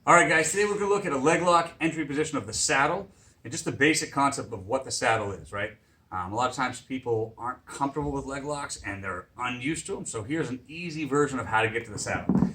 All right, guys, today we're going to look at a leg lock entry position of the saddle and just the basic concept of what the saddle is, right? A lot of times people aren't comfortable with leg locks and they're unused to them. So here's an easy version of how to get to the saddle.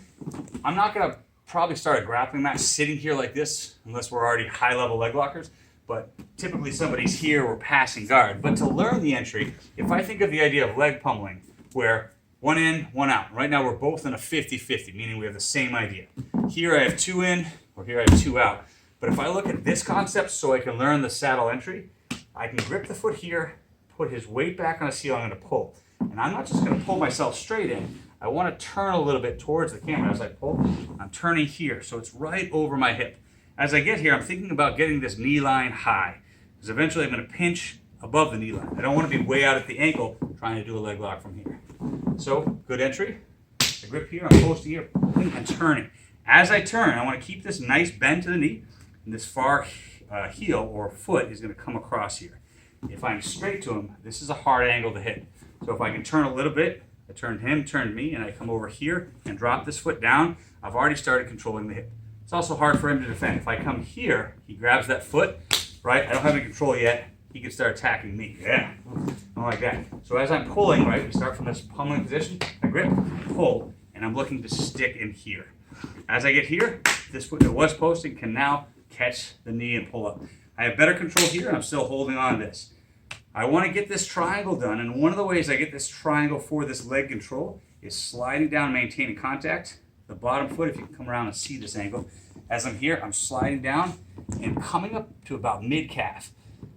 I'm not going to probably start a grappling match sitting here like this unless we're already high-level leg lockers. But typically somebody's here or passing guard. But to learn the entry, if I think of the idea of leg pummeling, where one in, one out. Right now we're both in a 50-50, meaning we have the same idea. Here I have two in, or here I have two out. But if I look at this concept so I can learn the saddle entry, I can grip the foot here, put his weight back on his heel, I'm going to pull. And I'm not just going to pull myself straight in. I want to turn a little bit towards the camera as I pull. I'm turning here, so it's right over my hip. As I get here, I'm thinking about getting this knee line high, because eventually I'm going to pinch above the knee line. I don't want to be way out at the ankle trying to do a leg lock from here. So, good entry. I grip here, I'm posting here, pulling and turning. As I turn, I want to keep this nice bend to the knee, and this far heel or foot is going to come across here. If I'm straight to him, this is a hard angle to hit. So if I can turn a little bit, I turn him, turn me, and I come over here and drop this foot down, I've already started controlling the hip. It's also hard for him to defend. If I come here, he grabs that foot, right? I don't have any control yet. He can start attacking me. Yeah, I like that. So as I'm pulling, right, we start from this pummeling position. I grip, pull, and I'm looking to stick in here. As I get here, this foot that was posting can now catch the knee and pull up. I have better control here, and I'm still holding on to this. I want to get this triangle done, and one of the ways I get this triangle for this leg control is sliding down, maintaining contact. The bottom foot, if you can come around and see this angle. As I'm here, I'm sliding down and coming up to about mid-calf.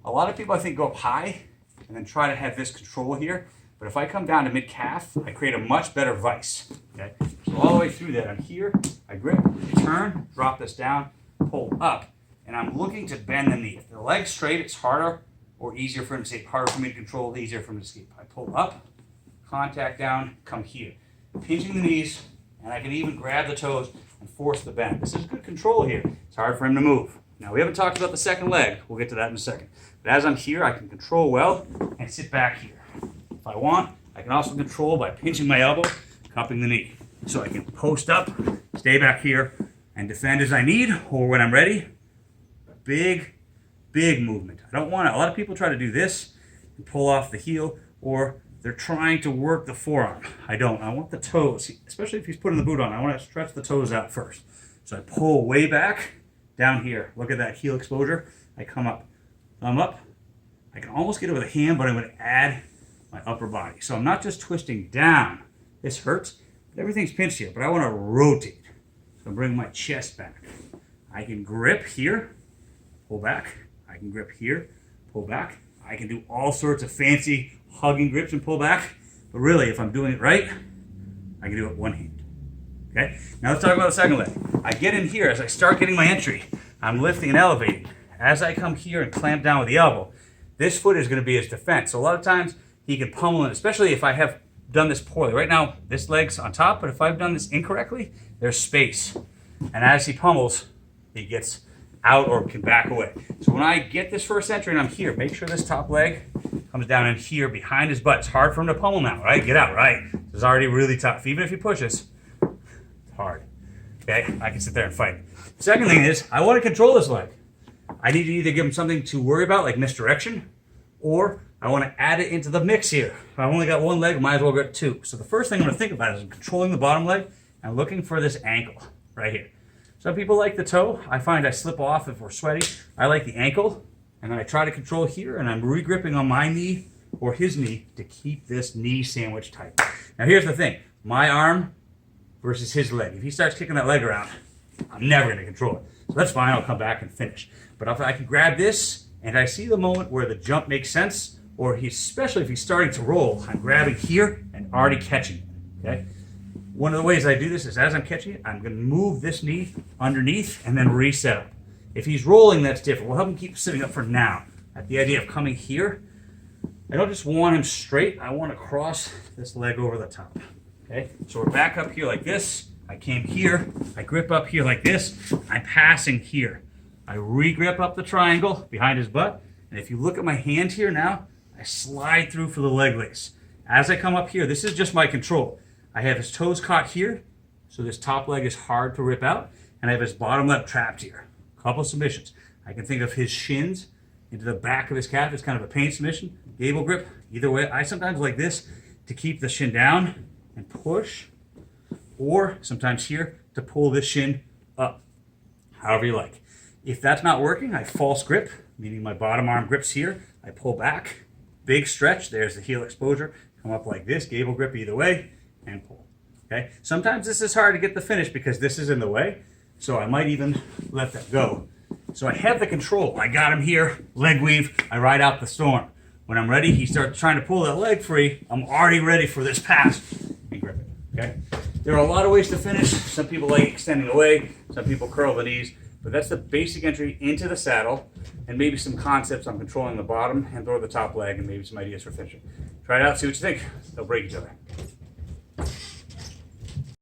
A lot of people, I think, go up high and then try to have this control here. But if I come down to mid-calf, I create a much better vice. Okay? So all the way through that, I'm here, I grip, turn, drop this down, pull up, and I'm looking to bend the knee. If the leg's straight, it's harder or easier for him to escape, harder for me to control, easier for him to escape. I pull up, contact down, come here. Pinching the knees, and I can even grab the toes and force the bend. This is good control here. It's hard for him to move. Now, we haven't talked about the second leg. We'll get to that in a second. But as I'm here, I can control well and sit back here. If I want, I can also control by pinching my elbow, cupping the knee. So I can post up, stay back here, and defend as I need, or when I'm ready. Big, big movement. I don't want to, a lot of people try to do this and pull off the heel, or they're trying to work the forearm. I don't. I want the toes, especially if he's putting the boot on. I want to stretch the toes out first. So I pull way back, down here. Look at that heel exposure. I come up, thumb up. I can almost get it with a hand, but I'm going to add my upper body. So I'm not just twisting down. This hurts. Everything's pinched here, but I want to rotate. So I'm bringing my chest back. I can grip here, pull back. I can grip here, pull back. I can do all sorts of fancy hugging grips and pull back. But really, if I'm doing it right, I can do it one hand. Okay? Now let's talk about the second leg. I get in here. As I start getting my entry, I'm lifting and elevating. As I come here and clamp down with the elbow, this foot is going to be his defense. So a lot of times, he can pummel it, especially if I have done this poorly. Right now, this leg's on top, but if I've done this incorrectly, there's space. And as he pummels, he gets out or can back away. So when I get this first entry and I'm here, make sure this top leg comes down in here behind his butt. It's hard for him to pummel now, right? Get out, right? This is already really tough. Even if he pushes, it's hard. Okay? I can sit there and fight. Second thing is, I want to control this leg. I need to either give him something to worry about, like misdirection, or I want to add it into the mix here. If I've only got one leg, I might as well get two. So the first thing I'm going to think about is I'm controlling the bottom leg and looking for this ankle right here. Some people like the toe. I find I slip off if we're sweaty. I like the ankle, and then I try to control here, and I'm re-gripping on my knee or his knee to keep this knee sandwich tight. Now here's the thing. My arm versus his leg. If he starts kicking that leg around, I'm never going to control it. So that's fine. I'll come back and finish. But if I can grab this, and I see the moment where the jump makes sense, or especially if he's starting to roll, I'm grabbing here and already catching it. Okay? One of the ways I do this is as I'm catching it, I'm going to move this knee underneath and then reset up. If he's rolling, that's different. We'll help him keep sitting up for now. At the idea of coming here, I don't just want him straight. I want to cross this leg over the top. Okay? So we're back up here like this. I came here. I grip up here like this. I'm passing here. I re-grip up the triangle behind his butt. And if you look at my hand here now, I slide through for the leg lace. As I come up here, this is just my control. I have his toes caught here, so this top leg is hard to rip out. and I have his bottom leg trapped here. Couple submissions. I can think of his shins into the back of his calf. It's kind of a pain submission. Gable grip, either way. I sometimes like this to keep the shin down and push, or sometimes here to pull this shin up, however you like. If that's not working, I false grip, meaning my bottom arm grips here. I pull back, big stretch. There's the heel exposure. Come up like this, gable grip either way, and pull. Okay. Sometimes this is hard to get the finish because this is in the way, so I might even let that go. So I have the control. I got him here, leg weave. I ride out the storm. When I'm ready, he starts trying to pull that leg free. I'm already ready for this pass and grip it. Okay. There are a lot of ways to finish. Some people like extending away. Some people curl the knees. But that's the basic entry into the saddle, and maybe some concepts on controlling the bottom and throw the top leg, and maybe some ideas for finishing. Try it out, see what you think. They'll break each other.